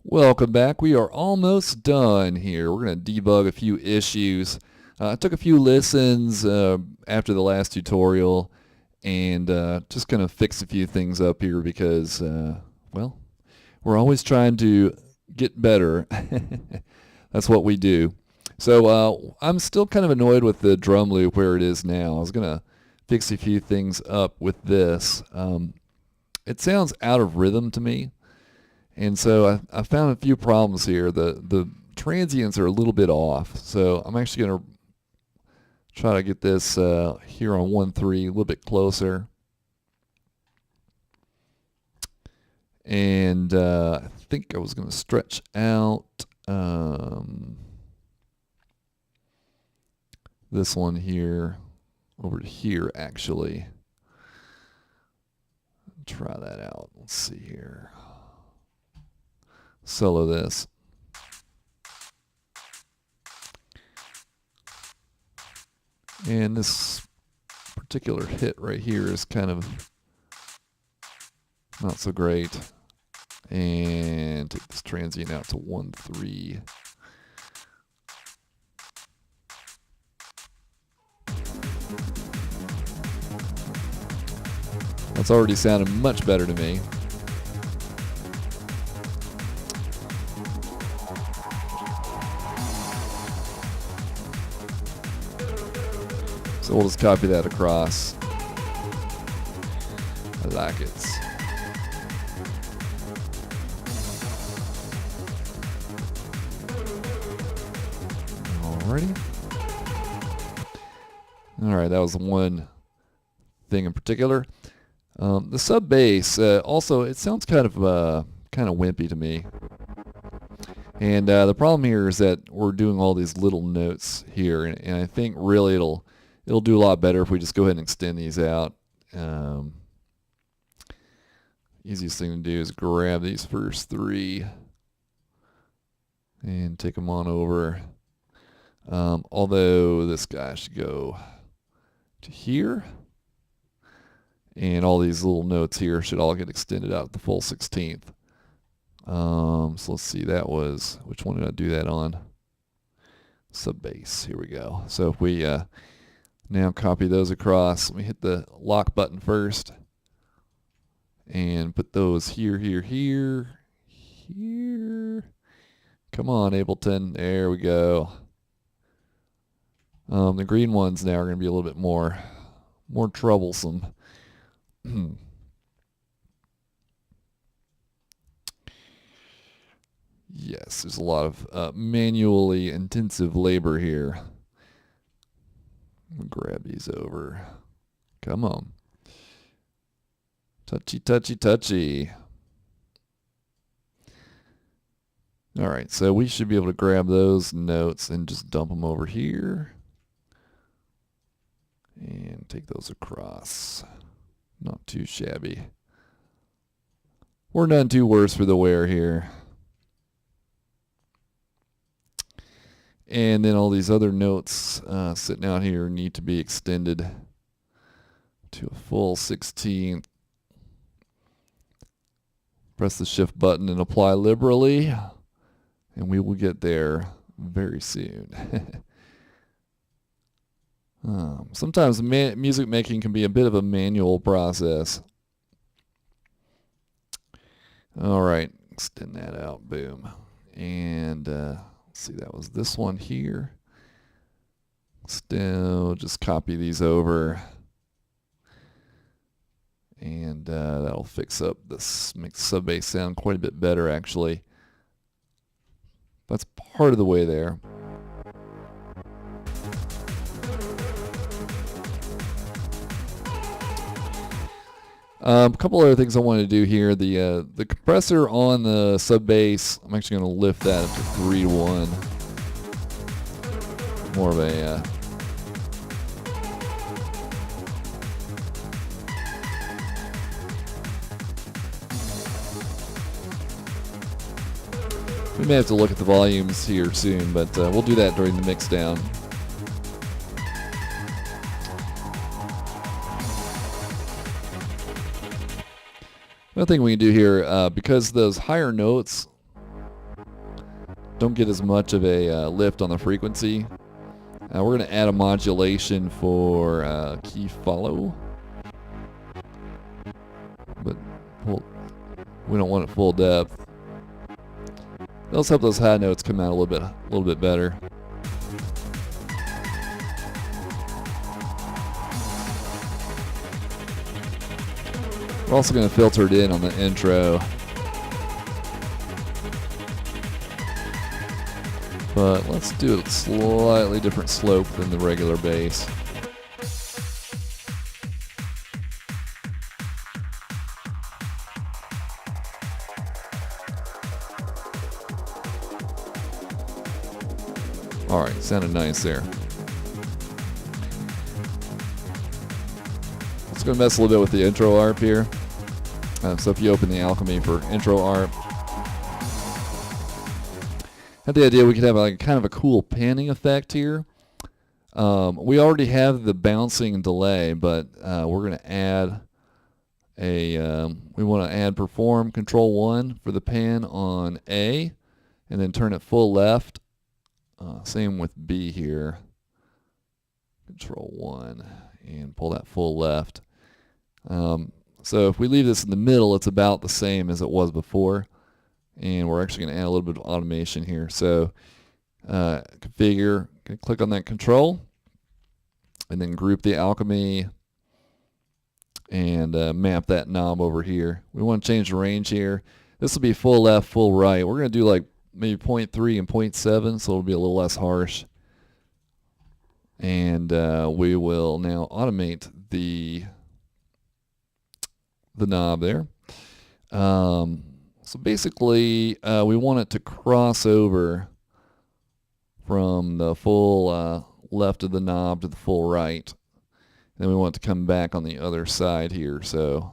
Welcome back. We are almost done here. We're going to debug a few issues. I took a few listens after the last tutorial and just going to fix a few things up here because, well, we're always trying to get better. That's what we do. So I'm still kind of annoyed with the drum loop where it is now. I was going to fix a few things up with this. It sounds out of rhythm to me. And so I found a few problems here. The transients are a little bit off. So I'm actually going to try to get this here on 1-3 a little bit closer. And I think I was going to stretch out this one here over to here actually. Try that out. Let's see here. Solo this. And this particular hit right here is kind of not so great. And take this transient out to 1-3. That's already sounded much better to me. So we'll just copy that across. I like it. Alrighty. Alright, that was one thing in particular. The sub bass also, it sounds kind of wimpy to me. And the problem here is that we're doing all these little notes here, and I think really it'll do a lot better if we just go ahead and extend these out. Easiest thing to do is grab these first three and take them on over. Although this guy should go to here. And all these little notes here should all get extended out the full 16th. So let's see, that was, which one did I do that on? Sub bass, here we go. So if we now copy those across, let me hit the lock button first. And put those here, here, here, here. Come on, Ableton, there we go. The green ones now are going to be a little bit more troublesome. Yes, there's a lot of manually intensive labor here. Grab these over. Come on. Touchy, touchy, touchy. All right, so we should be able to grab those notes and just dump them over here. And take those across. Not too shabby. We're none too worse for the wear here. And then all these other notes sitting out here need to be extended to a full 16th. Press the shift button and apply liberally, and we will get there very soon. Sometimes music making can be a bit of a manual process. All right, extend that out, boom. And let's see, that was this one here. Still, just copy these over. And that'll fix up this, make the sub bass sound quite a bit better actually. That's part of the way there. A couple other things I want to do here. The compressor on the sub bass, I'm actually going to lift that up to 3-1. More of a we may have to look at the volumes here soon, but we'll do that during the mix down. Another thing we can do here, because those higher notes don't get as much of a lift on the frequency. We're going to add a modulation for key follow, but we don't want it full depth. Let's help those high notes come out a little bit better. We're also going to filter it in on the intro. But let's do a slightly different slope than the regular bass. Alright, sounded nice there. It's going to mess a little bit with the intro ARP here. So if you open the Alchemy for intro ARP, had the idea we could have like kind of a cool panning effect here. We already have the bouncing delay, but we're going to add we want to add perform control 1 for the pan on A, and then turn it full left. Same with B here. Control 1 and pull that full left. So if we leave this in the middle, it's about the same as it was before. And we're actually going to add a little bit of automation here. So configure, click on that control, and then group the Alchemy and map that knob over here. We want to change the range here. This will be full left, full right. We're going to do like maybe 0.3 and 0.7, so it'll be a little less harsh. And we will now automate the knob there. So basically, we want it to cross over from the full left of the knob to the full right. Then we want it to come back on the other side here. So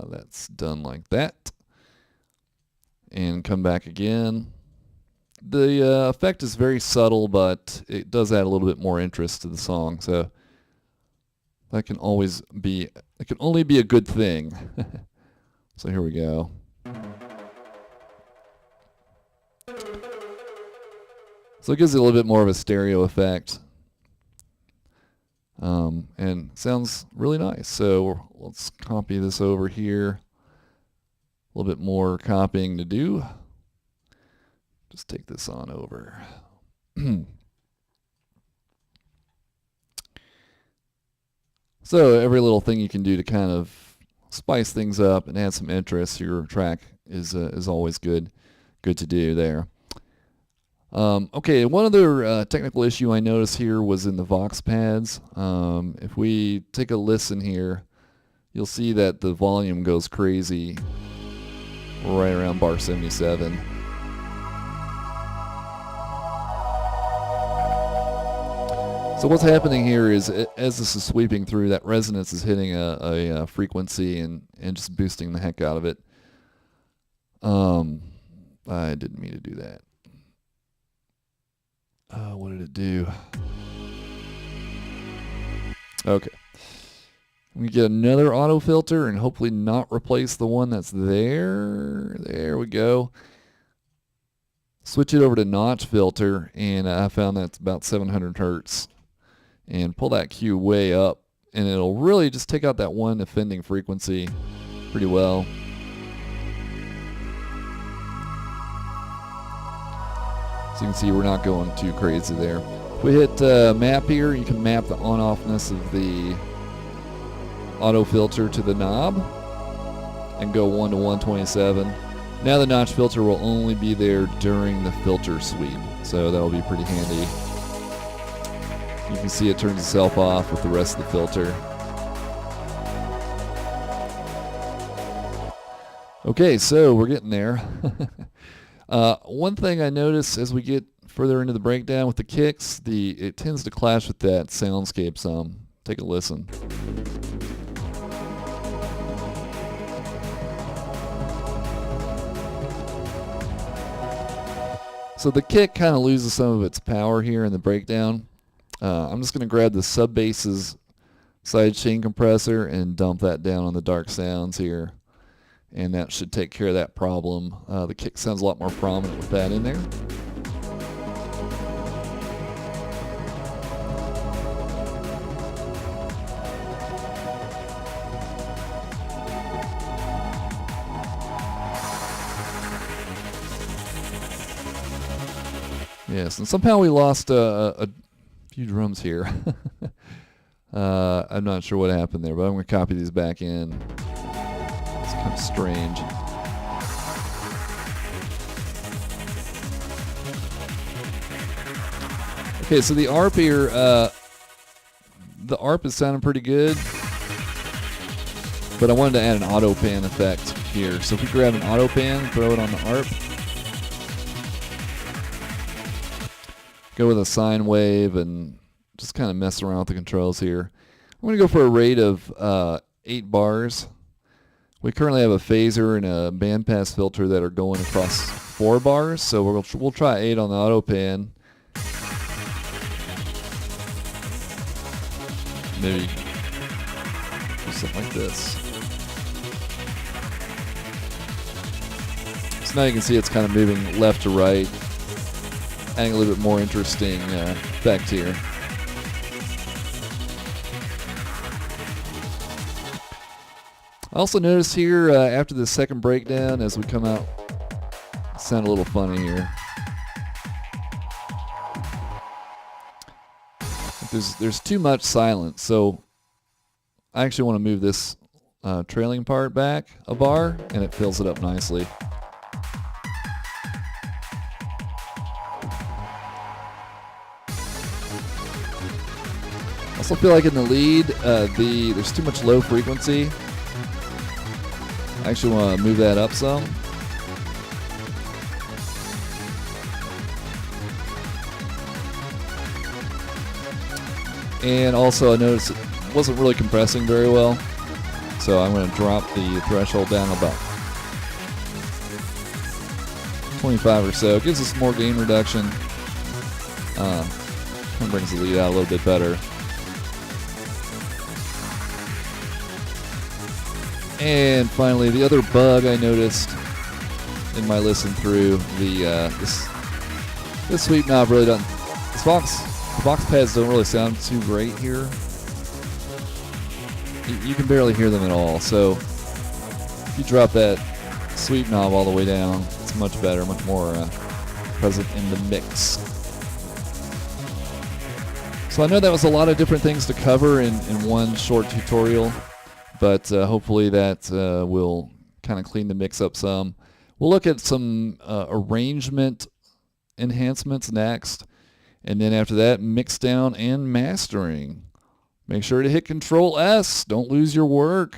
that's done like that. And come back again. The effect is very subtle, but it does add a little bit more interest to the song. So that can only be a good thing. So here we go. So it gives it a little bit more of a stereo effect. And sounds really nice. So let's copy this over here. A little bit more copying to do. Just take this on over. So every little thing you can do to kind of spice things up and add some interest to your track is always good to do there. Okay, one other technical issue I noticed here was in the Vox pads. If we take a listen here, you'll see that the volume goes crazy right around bar 77. So what's happening here is, as this is sweeping through, that resonance is hitting a frequency and just boosting the heck out of it. I didn't mean to do that. What did it do? Okay. We get another auto filter and hopefully not replace the one that's there. There we go. Switch it over to notch filter, and I found that's about 700 hertz. And pull that Q way up, and it'll really just take out that one offending frequency pretty well. So you can see we're not going too crazy there. If we hit map here, you can map the on-offness of the auto filter to the knob and go 1 to 127. Now the notch filter will only be there during the filter sweep, so that'll be pretty handy. You can see it turns itself off with the rest of the filter. Okay, so we're getting there. One thing I notice as we get further into the breakdown with the kicks, it tends to clash with that soundscape some. Take a listen. So the kick kind of loses some of its power here in the breakdown. I'm just going to grab the sub-bass's side chain compressor and dump that down on the dark sounds here. And that should take care of that problem. The kick sounds a lot more prominent with that in there. Yes, and somehow we lost a few drums here. I'm not sure what happened there, but I'm going to copy these back in. It's kind of strange. Okay, so the ARP here, the ARP is sounding pretty good, but I wanted to add an auto pan effect here. So if we grab an auto pan and throw it on the ARP, go with a sine wave and just kind of mess around with the controls here. I'm going to go for a rate of 8 bars. We currently have a phaser and a bandpass filter that are going across 4 bars, so we'll try 8 on the auto pan. Maybe do something like this. So now you can see it's kind of moving left to right, adding a little bit more interesting effect here. I also noticed here after the second breakdown, as we come out, it sounded a little funny here. There's too much silence, so I actually want to move this trailing part back a bar, and it fills it up nicely. I also feel like in the lead, there's too much low frequency. I actually want to move that up some. And also I noticed it wasn't really compressing very well, so I'm going to drop the threshold down about 25 or so. It gives us more gain reduction. Kind of brings the lead out a little bit better. And finally, the other bug I noticed in my listen through, this sweep knob really doesn't. The box pads don't really sound too great here. You can barely hear them at all. So if you drop that sweep knob all the way down, it's much better, much more present in the mix. So I know that was a lot of different things to cover in one short tutorial, but hopefully that will kind of clean the mix up some. We'll look at some arrangement enhancements next. And then after that, mix down and mastering. Make sure to hit Control S. Don't lose your work.